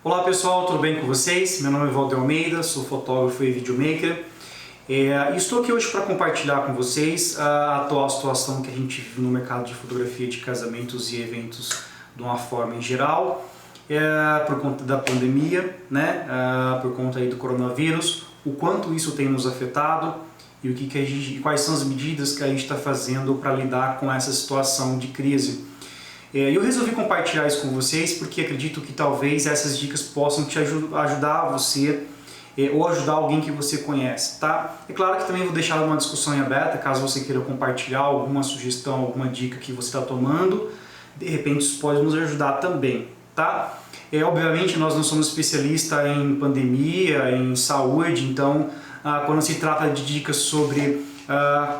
Olá pessoal, tudo bem com vocês? Meu nome é Valder Almeida, sou fotógrafo e videomaker. Estou aqui hoje para compartilhar com vocês a atual situação que a gente vive no mercado de fotografia de casamentos e eventos de uma forma em geral, por conta da pandemia, né? Por conta aí do coronavírus, o quanto isso tem nos afetado e quais são as medidas que a gente está fazendo para lidar com essa situação de crise. Eu resolvi compartilhar isso com vocês porque acredito que talvez essas dicas possam te ajudar você ou ajudar alguém que você conhece, tá? É claro que também vou deixar uma discussão em aberta, caso você queira compartilhar alguma sugestão, alguma dica que você está tomando, de repente isso pode nos ajudar também, tá? Obviamente nós não somos especialistas em pandemia, em saúde, então quando se trata de dicas sobre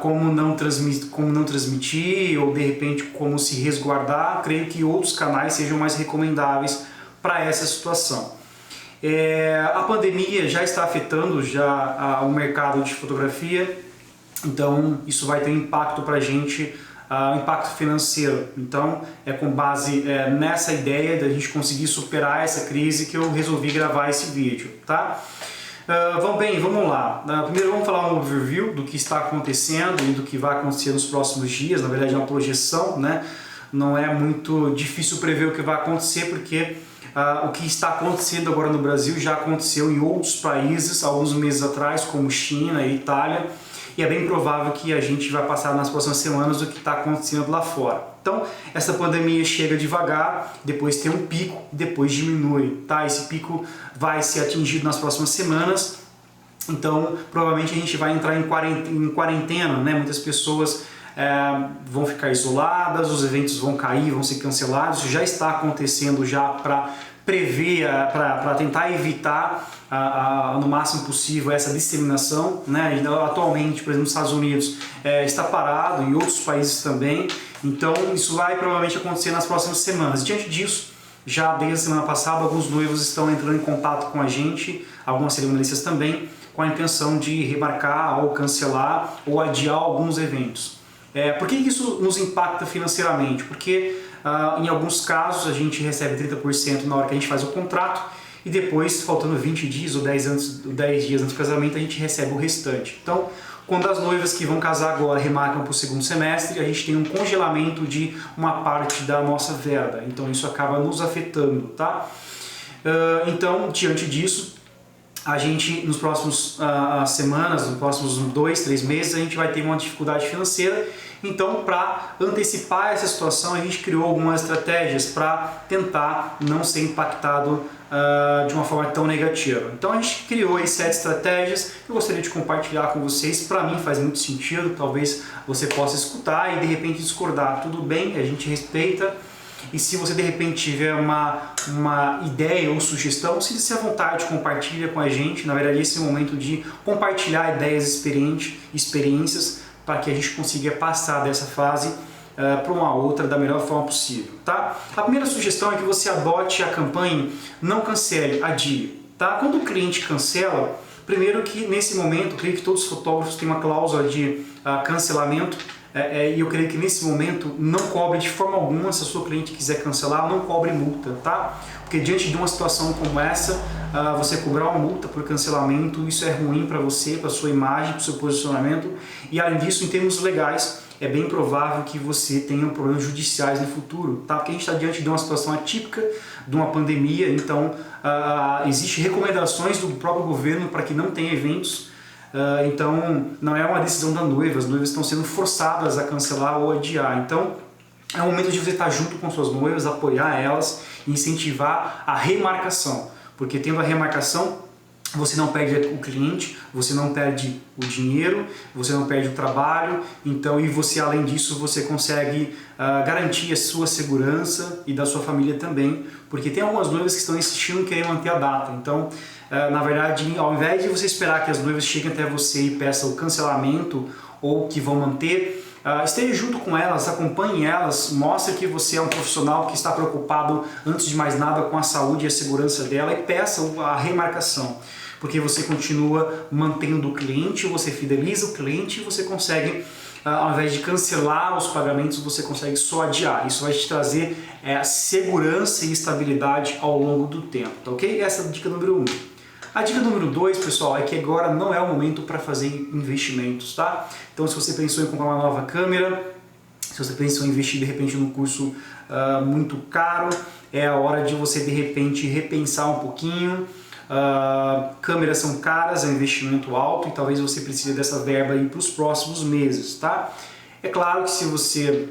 como não transmitir ou de repente como se resguardar, creio que outros canais sejam mais recomendáveis para essa situação. A pandemia já está afetando o mercado de fotografia, então isso vai ter um impacto para a gente, um impacto financeiro. Então é com base nessa ideia da gente conseguir superar essa crise que eu resolvi gravar esse vídeo, tá? Vamos lá. Primeiro vamos falar um overview do que está acontecendo e do que vai acontecer nos próximos dias. Na verdade é uma projeção, né? Não é muito difícil prever o que vai acontecer porque o que está acontecendo agora no Brasil já aconteceu em outros países alguns meses atrás, como China e Itália, e é bem provável que a gente vai passar nas próximas semanas o que está acontecendo lá fora. Então, essa pandemia chega devagar, depois tem um pico, depois diminui, tá? Esse pico vai ser atingido nas próximas semanas, então provavelmente a gente vai entrar em quarentena, né? Muitas pessoas vão ficar isoladas, os eventos vão cair, vão ser cancelados, isso já está acontecendo já para prever, para tentar evitar no máximo possível essa disseminação, né? Atualmente, por exemplo, nos Estados Unidos está parado, em outros países também, então isso vai provavelmente acontecer nas próximas semanas. Diante disso, já desde a semana passada, alguns noivos estão entrando em contato com a gente, algumas cerimonialistas também, com a intenção de remarcar ou cancelar ou adiar alguns eventos. Por que isso nos impacta financeiramente? Porque em alguns casos a gente recebe 30% na hora que a gente faz o contrato e depois, faltando 20 dias ou 10 dias antes do casamento, a gente recebe o restante. Então, quando as noivas que vão casar agora remarcam para o segundo semestre, a gente tem um congelamento de uma parte da nossa verba. Então isso acaba nos afetando, tá? Então, diante disso, a gente, nos próximos semanas, nos próximos 2, 3 meses, a gente vai ter uma dificuldade financeira. Então, para antecipar essa situação, a gente criou algumas estratégias para tentar não ser impactado de uma forma tão negativa. Então, a gente criou aí 7 estratégias que eu gostaria de compartilhar com vocês. Para mim faz muito sentido, talvez você possa escutar e de repente discordar. Tudo bem, a gente respeita. E se você de repente tiver uma ideia ou sugestão, sinta-se à vontade, compartilha com a gente. Na verdade, esse é o momento de compartilhar ideias experiências, para que a gente consiga passar dessa fase para uma outra da melhor forma possível, tá? A primeira sugestão é que você adote a campanha Não Cancele, Adie, tá? Quando o cliente cancela, primeiro que nesse momento, eu creio que todos os fotógrafos têm uma cláusula de cancelamento, e eu creio que nesse momento não cobre de forma alguma, se a sua cliente quiser cancelar, não cobre multa, tá? Porque diante de uma situação como essa, você cobrar uma multa por cancelamento, isso é ruim para você, para a sua imagem, para o seu posicionamento, e além disso, em termos legais, é bem provável que você tenha problemas judiciais no futuro, tá? Porque a gente está diante de uma situação atípica, de uma pandemia, então existem recomendações do próprio governo para que não tenha eventos. Então não é uma decisão da noiva, as noivas estão sendo forçadas a cancelar ou adiar. Então é o momento de você estar junto com suas noivas, apoiar elas e incentivar a remarcação, porque tendo a remarcação você não perde o cliente, você não perde o dinheiro, você não perde o trabalho, então, e você, além disso, você consegue garantir a sua segurança e da sua família também, porque tem algumas noivas que estão insistindo em querer manter a data. Então, na verdade, ao invés de você esperar que as noivas cheguem até você e peçam o cancelamento ou que vão manter, esteja junto com elas, acompanhe elas, mostre que você é um profissional que está preocupado, antes de mais nada, com a saúde e a segurança dela, e peça a remarcação. Porque você continua mantendo o cliente, você fideliza o cliente e você consegue ao invés de cancelar os pagamentos, você consegue só adiar. Isso vai te trazer segurança e estabilidade ao longo do tempo, tá ok? Essa é a dica número 1. A dica número 2, pessoal, é que agora não é o momento para fazer investimentos, tá? Então, se você pensou em comprar uma nova câmera, se você pensou em investir de repente num curso muito caro, é a hora de você de repente repensar um pouquinho. Câmeras são caras, é um investimento alto e talvez você precise dessa verba aí para os próximos meses, tá? É claro que se você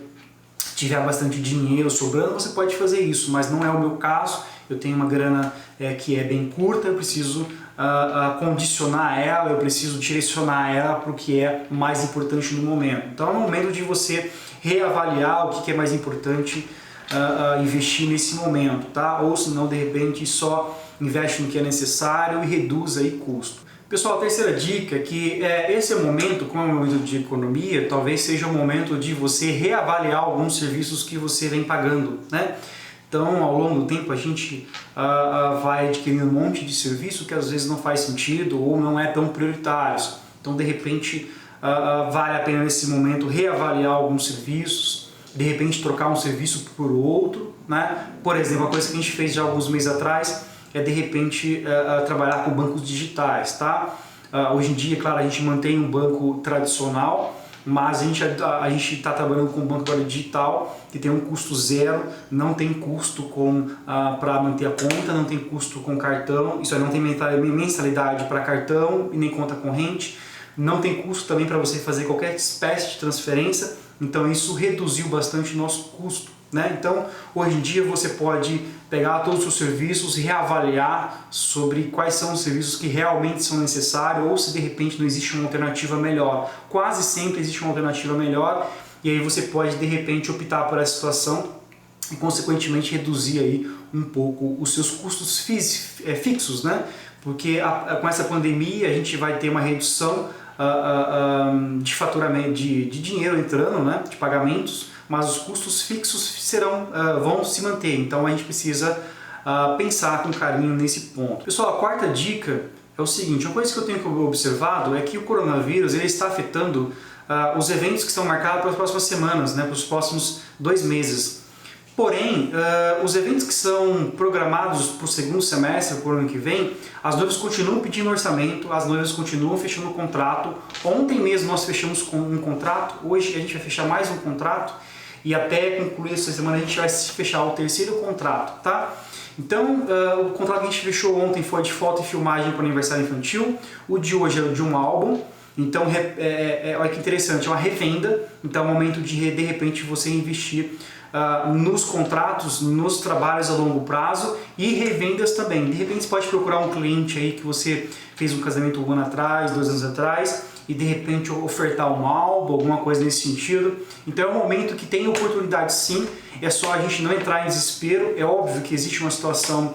tiver bastante dinheiro sobrando, você pode fazer isso, mas não é o meu caso. Eu tenho uma grana que é bem curta, eu preciso condicionar ela, eu preciso direcionar ela para o que é mais importante no momento. Então é o momento de você reavaliar o que é mais importante investir nesse momento, tá? Ou se não, de repente, só investe no que é necessário e reduz aí custo. Pessoal, a terceira dica é que esse é o momento, como é um momento de economia, talvez seja o momento de você reavaliar alguns serviços que você vem pagando, né? Então, ao longo do tempo, a gente vai adquirindo um monte de serviço que às vezes não faz sentido ou não é tão prioritários. Então, de repente, vale a pena nesse momento reavaliar alguns serviços, de repente trocar um serviço por outro, né? Por exemplo, uma coisa que a gente fez já alguns meses atrás é de repente trabalhar com bancos digitais, tá? Hoje em dia, claro, a gente mantém um banco tradicional, mas a gente está trabalhando com um banco agora digital que tem um custo zero, não tem custo para manter a conta, não tem custo com cartão, isso aí não tem mensalidade para cartão e nem conta corrente, não tem custo também para você fazer qualquer espécie de transferência, então isso reduziu bastante o nosso custo, né? Então, hoje em dia você pode pegar todos os seus serviços e reavaliar sobre quais são os serviços que realmente são necessários ou se de repente não existe uma alternativa melhor. Quase sempre existe uma alternativa melhor e aí você pode de repente optar por essa situação e consequentemente reduzir aí um pouco os seus custos fixos, né? Porque com essa pandemia a gente vai ter uma redução de faturamento, de dinheiro entrando, né? De pagamentos, mas os custos fixos vão se manter, então a gente precisa pensar com carinho nesse ponto. Pessoal, a quarta dica é o seguinte, uma coisa que eu tenho observado é que o coronavírus ele está afetando os eventos que estão marcados para as próximas semanas, né, para os próximos 2 meses. Porém, os eventos que são programados para o segundo semestre, para o ano que vem, as noivas continuam pedindo orçamento, as noivas continuam fechando o contrato. Ontem mesmo nós fechamos um contrato, hoje a gente vai fechar mais um contrato e até concluir essa semana a gente vai fechar o terceiro contrato, tá? Então, o contrato que a gente fechou ontem foi de foto e filmagem para o aniversário infantil, o de hoje é o de um álbum. Então, olha que interessante, é uma revenda, então é o momento de repente você investir nos contratos, nos trabalhos a longo prazo e revendas também. De repente você pode procurar um cliente aí que você fez um casamento 1 ano atrás, 2 anos atrás e de repente ofertar um álbum, alguma coisa nesse sentido. Então é um momento que tem oportunidade sim, é só a gente não entrar em desespero. É óbvio que existe uma situação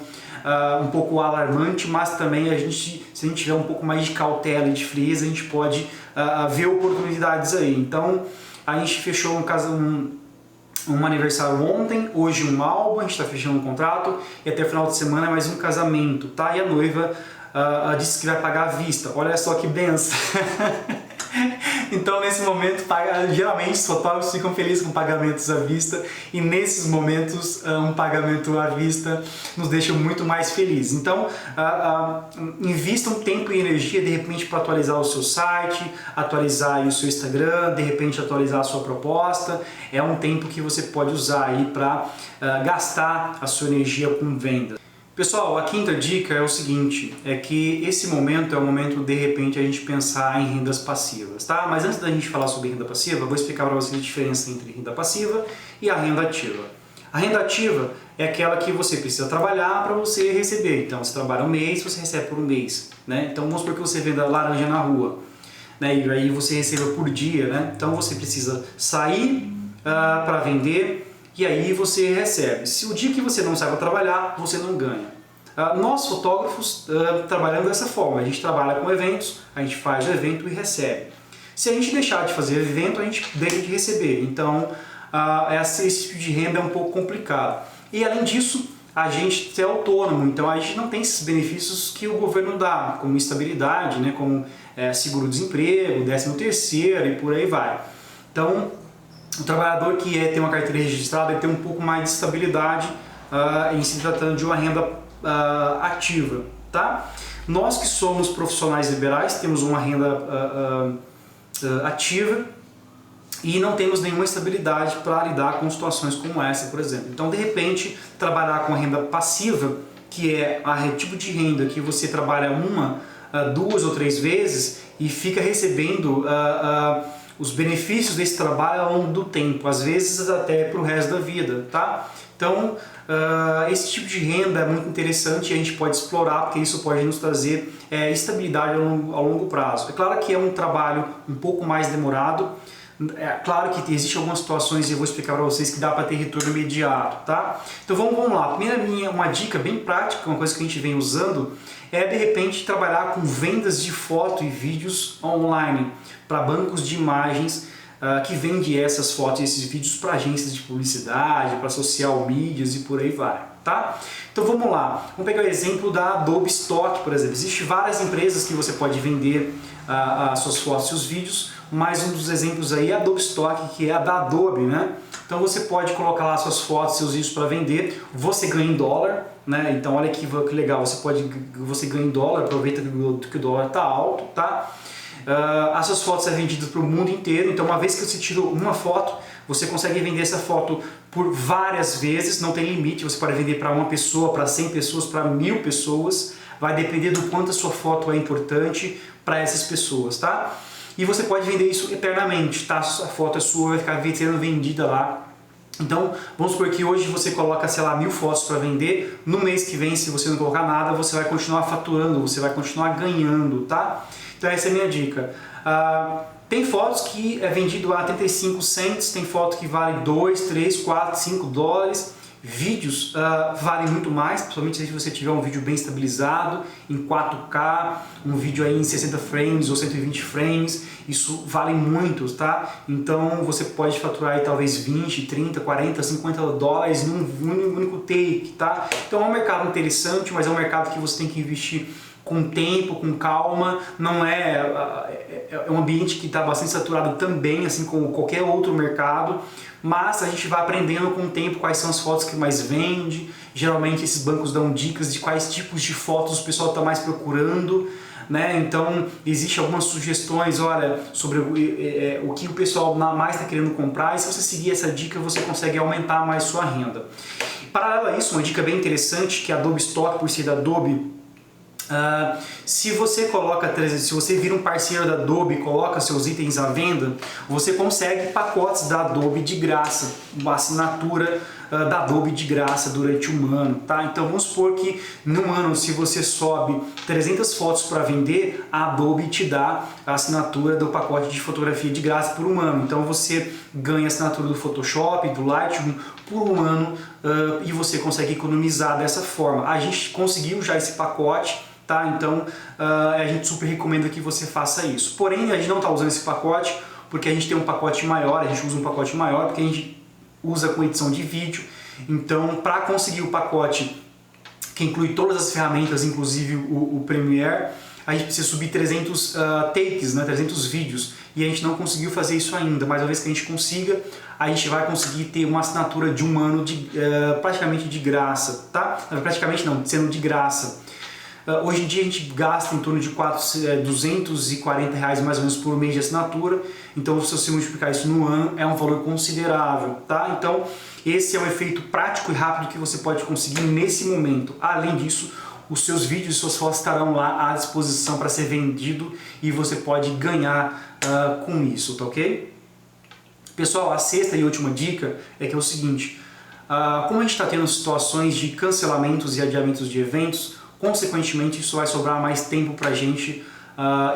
um pouco alarmante, mas também se a gente tiver um pouco mais de cautela e de frieza, a gente pode ver oportunidades aí. Então a gente fechou um aniversário ontem, hoje um álbum, a gente está fechando um contrato e até o final de semana mais um casamento, tá? E a noiva disse que vai pagar à vista, olha só que benção! Então nesse momento, geralmente os fotógrafos ficam felizes com pagamentos à vista e nesses momentos um pagamento à vista nos deixa muito mais felizes. Então invistam tempo e energia de repente para atualizar o seu site, atualizar aí o seu Instagram, de repente atualizar a sua proposta. É um tempo que você pode usar aí para gastar a sua energia com venda. Pessoal, a quinta dica é o seguinte, é que esse momento é o momento de repente a gente pensar em rendas passivas, tá? Mas antes da gente falar sobre renda passiva, eu vou explicar para vocês a diferença entre renda passiva e a renda ativa. A renda ativa é aquela que você precisa trabalhar para você receber. Então, você trabalha um mês, você recebe por um mês, né? Então, vamos supor que você venda laranja na rua, né? E aí você receba por dia, né? Então, você precisa sair para vender e aí você recebe. Se o dia que você não sai para trabalhar, você não ganha. Nós fotógrafos trabalhamos dessa forma, a gente trabalha com eventos, a gente faz o evento e recebe. Se a gente deixar de fazer evento, a gente deixa de receber, então esse tipo de renda é um pouco complicado. E além disso, a gente é autônomo, então a gente não tem esses benefícios que o governo dá, como estabilidade, né, como seguro-desemprego, 13º e por aí vai. Então, o trabalhador que tem uma carteira registrada ele tem um pouco mais de estabilidade em se tratando de uma renda ativa, tá? Nós que somos profissionais liberais temos uma renda ativa e não temos nenhuma estabilidade para lidar com situações como essa, por exemplo. Então, de repente, trabalhar com a renda passiva, que é o tipo de renda que você trabalha uma, 2 ou 3 vezes e fica recebendo os benefícios desse trabalho ao longo do tempo, às vezes até para o resto da vida, tá? Então, esse tipo de renda é muito interessante e a gente pode explorar, porque isso pode nos trazer estabilidade ao longo prazo. É claro que é um trabalho um pouco mais demorado, é claro que existem algumas situações e eu vou explicar para vocês que dá para ter retorno imediato, tá? Então vamos lá. Uma dica bem prática, uma coisa que a gente vem usando, é de repente trabalhar com vendas de foto e vídeos online para bancos de imagens que vendem essas fotos e esses vídeos para agências de publicidade, para social medias e por aí vai, tá? Então vamos lá, vamos pegar o exemplo da Adobe Stock, por exemplo. Existem várias empresas que você pode vender as suas fotos e os vídeos, mas um dos exemplos aí é a Adobe Stock, que é a da Adobe, né? Então você pode colocar lá suas fotos, seus vídeos para vender, você ganha em dólar, né? Então olha que legal, você ganha em dólar, aproveita que o dólar está alto, tá? As suas fotos são vendidas para o mundo inteiro, então uma vez que você tirou uma foto, você consegue vender essa foto por várias vezes, não tem limite, você pode vender para uma pessoa, para 100 pessoas, para 1000 pessoas, vai depender do quanto a sua foto é importante para essas pessoas, tá? E você pode vender isso eternamente, tá? A foto é sua, vai ficar sendo vendida lá. Então, vamos supor que hoje você coloca, sei lá, 1000 fotos para vender, no mês que vem, se você não colocar nada, você vai continuar faturando, você vai continuar ganhando, tá? Então essa é a minha dica. Tem fotos que é vendido a 35 cents, tem foto que vale 2, 3, 4, 5 dólares. Vídeos valem muito mais, principalmente se você tiver um vídeo bem estabilizado, em 4K, um vídeo aí em 60 frames ou 120 frames, isso vale muito, tá? Então você pode faturar aí talvez 20, 30, 40, 50 dólares num único take, tá? Então é um mercado interessante, mas é um mercado que você tem que investir com tempo, com calma, não é um ambiente que está bastante saturado também, assim como qualquer outro mercado, mas a gente vai aprendendo com o tempo quais são as fotos que mais vende. Geralmente esses bancos dão dicas de quais tipos de fotos o pessoal está mais procurando, né? Então existem algumas sugestões, olha, sobre o que o pessoal mais está querendo comprar, e se você seguir essa dica você consegue aumentar mais sua renda. Paralelo a isso, uma dica bem interessante que a Adobe Stock, por ser da Adobe, se você vira um parceiro da Adobe e coloca seus itens à venda, você consegue pacotes da Adobe de graça, uma assinatura da Adobe de graça durante um ano, tá? Então vamos supor que num ano, se você sobe 300 fotos para vender, a Adobe te dá a assinatura do pacote de fotografia de graça por um ano. Então você ganha a assinatura do Photoshop, do Lightroom por um ano e você consegue economizar dessa forma. A gente conseguiu já esse pacote, tá? Então a gente super recomenda que você faça isso. Porém, a gente não está usando esse pacote porque a gente tem um pacote maior, a gente usa um pacote maior porque a gente usa com edição de vídeo. Então, para conseguir o pacote que inclui todas as ferramentas, inclusive o Premiere, a gente precisa subir 300 takes, né, 300 vídeos, e a gente não conseguiu fazer isso ainda, mas uma vez que a gente consiga, a gente vai conseguir ter uma assinatura de um ano praticamente de graça, tá? Praticamente não, sendo de graça. Hoje em dia a gente gasta em torno de R$240 mais ou menos por mês de assinatura, então se você multiplicar isso no ano é um valor considerável, tá? Então esse é um efeito prático e rápido que você pode conseguir nesse momento. Além disso, os seus vídeos e suas fotos estarão lá à disposição para ser vendido e você pode ganhar com isso, tá ok? Pessoal, a sexta e última dica é que é o seguinte, como a gente está tendo situações de cancelamentos e adiamentos de eventos, consequentemente isso vai sobrar mais tempo para a gente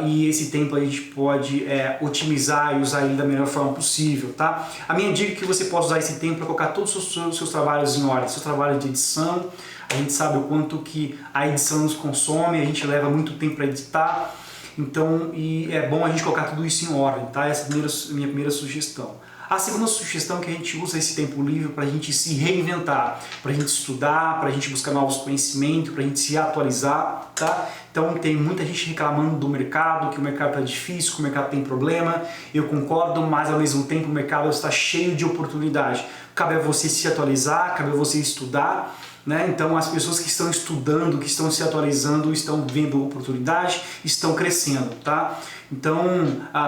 e esse tempo a gente pode otimizar e usar ele da melhor forma possível, tá? A minha dica é que você possa usar esse tempo para colocar todos os seus trabalhos em ordem, seu trabalho de edição. A gente sabe o quanto que a edição nos consome, a gente leva muito tempo para editar, então é bom a gente colocar tudo isso em ordem, tá? Essa é a minha primeira sugestão. A segunda sugestão é que a gente usa esse tempo livre para a gente se reinventar, para a gente estudar, para a gente buscar novos conhecimentos, para a gente se atualizar, tá? Então tem muita gente reclamando do mercado, que o mercado está difícil, que o mercado tem problema. Eu concordo, mas ao mesmo tempo o mercado está cheio de oportunidade. Cabe a você se atualizar, cabe a você estudar, né? Então as pessoas que estão estudando, que estão se atualizando, estão vendo oportunidade, estão crescendo, tá? Então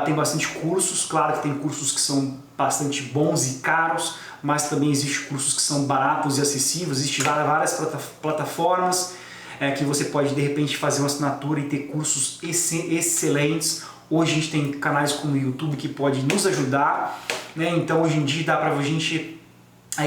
tem bastante cursos, claro que tem cursos que são bastante bons e caros, mas também existem cursos que são baratos e acessíveis, existem várias plataformas que você pode de repente fazer uma assinatura e ter cursos excelentes. Hoje a gente tem canais como o YouTube que pode nos ajudar, né? Então hoje em dia dá pra gente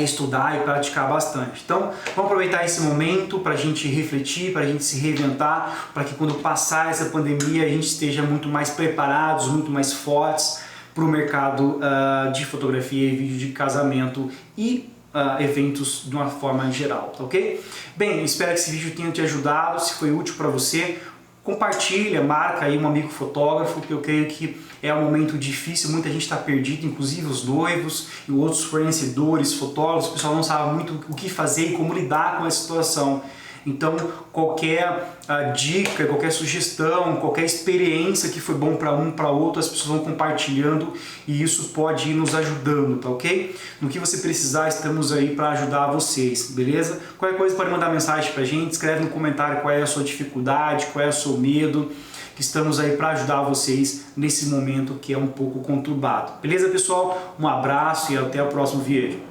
estudar e praticar bastante. Então vamos aproveitar esse momento para a gente refletir, para a gente se reinventar, para que quando passar essa pandemia a gente esteja muito mais preparados, muito mais fortes para o mercado de fotografia e vídeo de casamento e eventos de uma forma geral, tá ok? Bem, espero que esse vídeo tenha te ajudado. Se foi útil para você, compartilha, marca aí um amigo fotógrafo, que eu creio que é um momento difícil, muita gente está perdida, inclusive os noivos e outros fornecedores, fotógrafos, o pessoal não sabe muito o que fazer e como lidar com essa situação. Então qualquer dica, qualquer sugestão, qualquer experiência que foi bom para um, para outro, as pessoas vão compartilhando e isso pode ir nos ajudando, tá ok? No que você precisar, estamos aí para ajudar vocês, beleza? Qualquer coisa pode mandar mensagem pra gente, escreve no comentário qual é a sua dificuldade, qual é o seu medo, que estamos aí para ajudar vocês nesse momento que é um pouco conturbado. Beleza, pessoal? Um abraço e até o próximo vídeo.